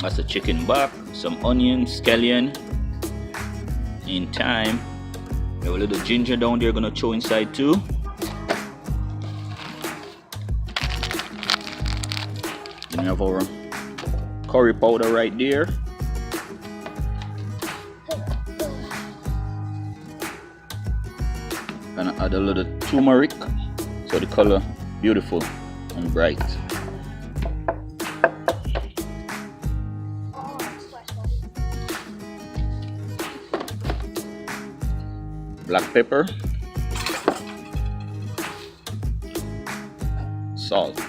That's a chicken back, some onion, scallion. In time, we have a little ginger down there, gonna throw inside too. Then we have our curry powder right there. Gonna add a little turmeric so the color beautiful and bright. Black pepper, salt,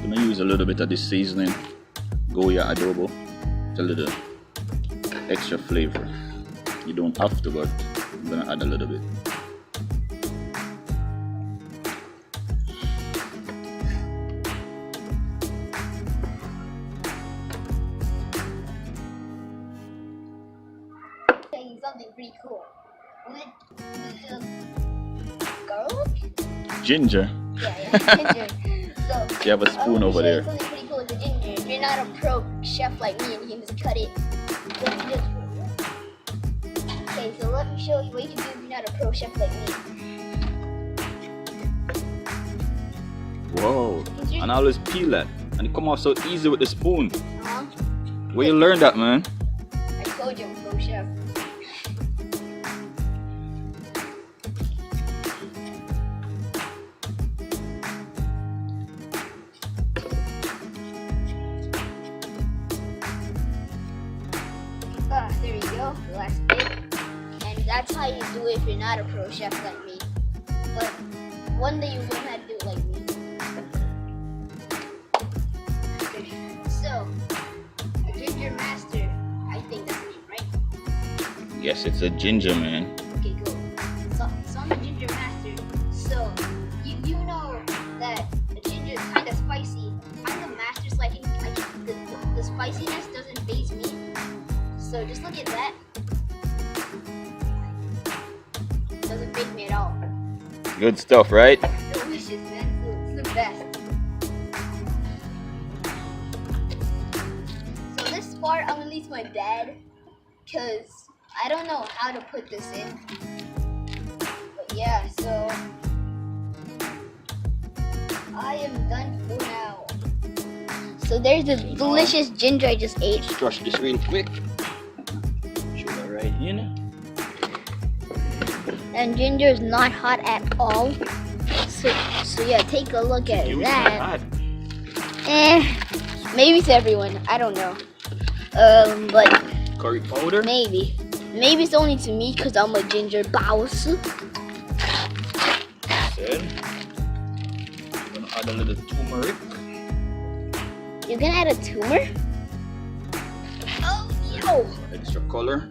gonna use a little bit of this seasoning, Goya adobo, it's a little extra flavor. You don't have to, but I'm gonna add a little bit. Something pretty cool. Garlic? Ginger. Yeah, ginger. So, You have a spoon over there. Something pretty cool with the ginger. If you're not a pro chef like me and you can just cut it, then you just... Okay, so let me show you what you can do if you're not a pro chef like me. Whoa! And I always peel that, and it come off so easy with the spoon. Uh-huh. Where you learn that, man? I told you I'm a pro chef. There you go, the last bit. And that's how you do it if you're not a pro chef like me. But one day you'll learn how to do it like me. So, a ginger master, I think that's the name, right? Yes, it's a ginger, man. Okay, cool. So I'm a ginger master. So, you know that the ginger is kind of spicy. I'm the master, so I can the spiciness doesn't faze me. So just look at that. Doesn't faze me at all. Good stuff, right? Delicious, man. It's the best. So this part I'm gonna leave to my dad, cause I don't know how to put this in. But yeah, so I am done for now. So there's the delicious ginger I just ate. Let's crush this real quick. Sugar right in. And ginger is not hot at all. So yeah, take a look at It was that. hot. Maybe to everyone. I don't know. But Curry powder. maybe it's only to me because I'm a ginger boss. Then I'm gonna add a little turmeric. You're gonna add a tumor? Oh, yo! Extra color.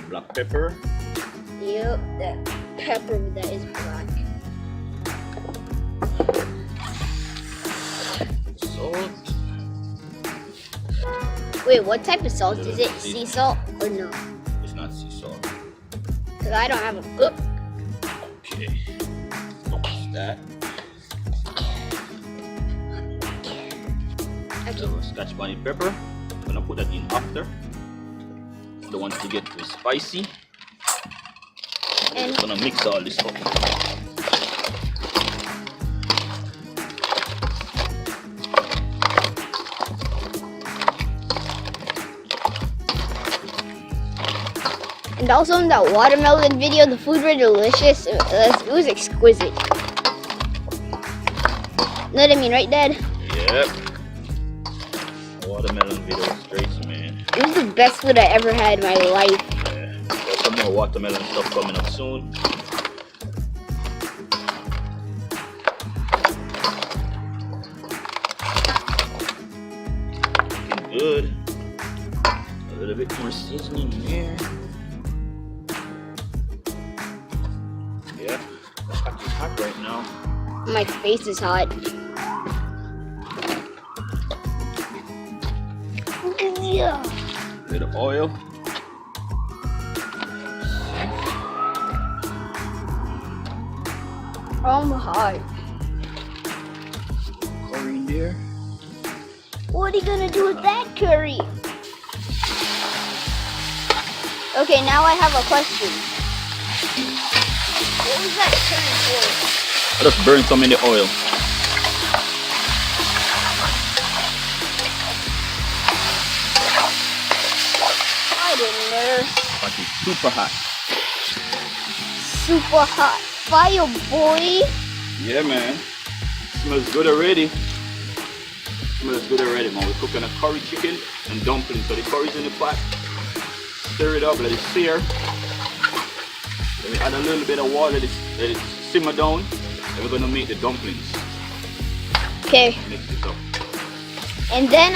Black pepper. Yep, that pepper that is black. Salt. Wait, what type of salt is it? Sea salt or no? It's not sea salt. Because I don't have a cook. Okay. What's that? Okay. So Scotch bonnet pepper. I'm gonna put that in after. Don't want to get too spicy. And I'm gonna mix all this up. And also in that watermelon video, the food were delicious. It was exquisite. Know what I mean, right, Dad? Yep. Watermelon video is great, man. It was the best food I ever had in my life. Yeah. There's some more watermelon stuff coming up soon. Looking good. A little bit more seasoning here. Yeah, the pot is hot right now. My face is hot. Yeah. A little oil. I'm hot. Curry in there. What are you gonna do with that curry? Okay, now I have a question. What was that curry for? I just burn some in the oil. I didn't know. But it's super hot. Super hot. Fire, boy. Yeah, man. Smells good already. Smells good already, man. We're cooking a curry chicken and dumplings. So the curry's in the pot. Stir it up, let it sear. Then we add a little bit of water, let it simmer down. Then we're gonna make the dumplings. Okay. Mix it up. And then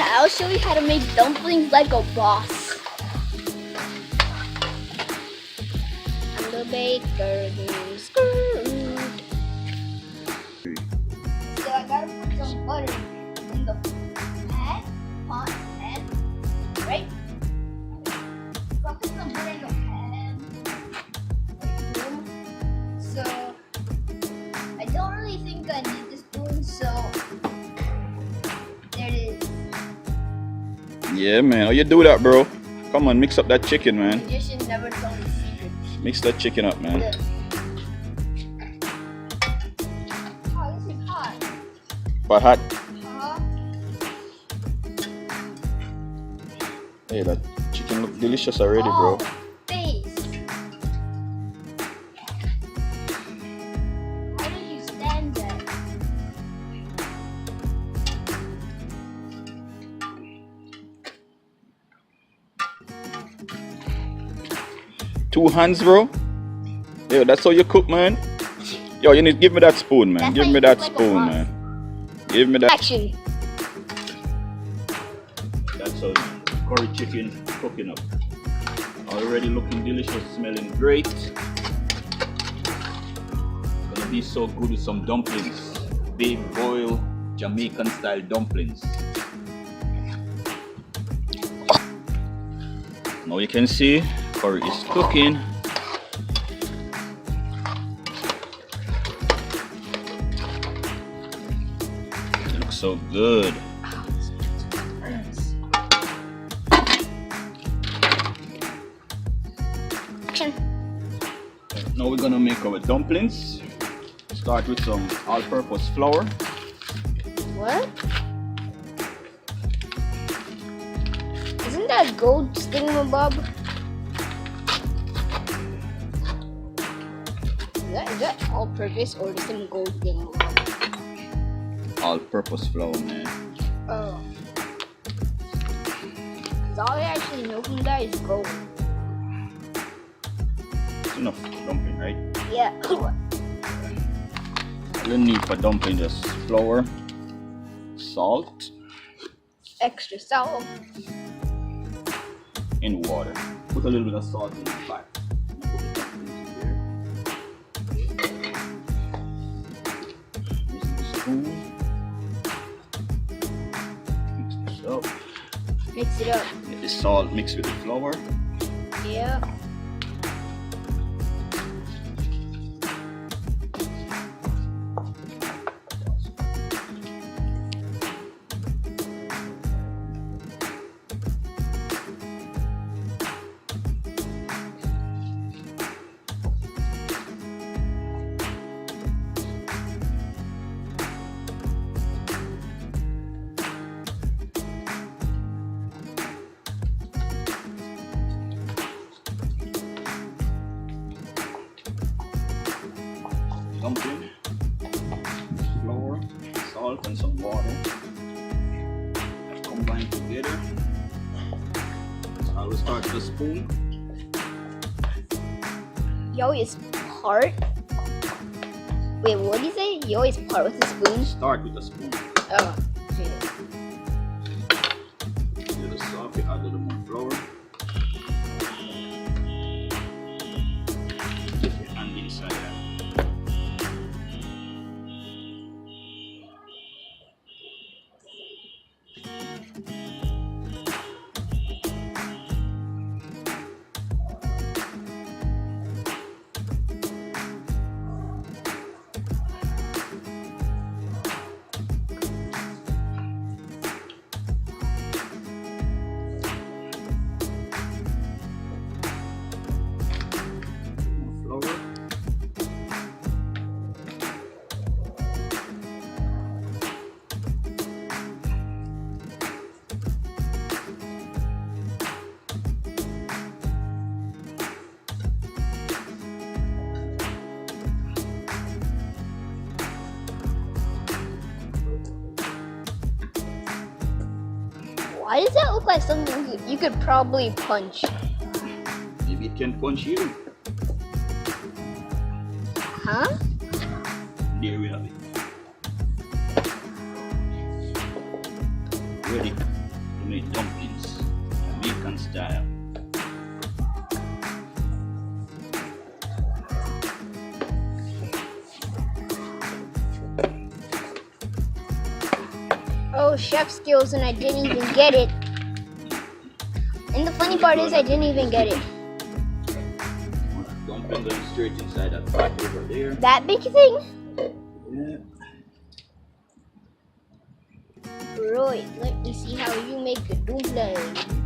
I'll show you how to make dumplings like a boss. I'm the baker who's good. So I gotta put some butter in the pan, right? So I'll put some butter in the pan. So I don't really think I need this spoon, so there it is. Yeah, man. How you do that, bro? Come on, mix up that chicken, man. Magician never told the secret. Mix that chicken up, man. Look. Oh, this is hot. But hot. Uh-huh. Hey, that chicken look delicious already, bro. Oh, face. How did you stand that? Two hands, bro. Yo, that's how you cook, man. Yo, you need to give me that spoon, man. That's Give how me you that cook like a spoon, boss. man. Give me that. Action. That's how curry chicken cooking up. Already looking delicious, smelling great. Gonna be so good with some dumplings. Big boil Jamaican style dumplings. Now you can see curry is cooking. It looks so good. Action. Now we're gonna make our dumplings. Start with some all-purpose flour. What? Isn't that gold thingamabob? Is that all purpose or just some gold thingamabob? All-purpose flour, man. Oh. Cause all I actually know from that is gold. It's enough dumpling, right? Yeah. All you need for dumpling just flour, salt, Extra salt. and water. Put a little bit of salt in the pot. Put the dumplings in there. Use the spoon. Mix this up. Mix it up. Get the salt mixed with the flour. Yeah. Dumpling, flour, salt, and some water. Combine together. I will start with a spoon. You always part. Wait, what do you say? You always part with a spoon? Start with a spoon. Oh. Okay. A little salt, add a little more flour. Get your hand inside that. More flour. Why does that look like something you could probably punch? Maybe it can punch you. Huh? There we have it. Ready to make dumplings, Jamaican style. Oh, chef skills, and I didn't even get it. And the funny part is I didn't even get it. Dumpling going straight inside that pot over there. That big thing? Yeah. Right, let me see how you make a dumpling.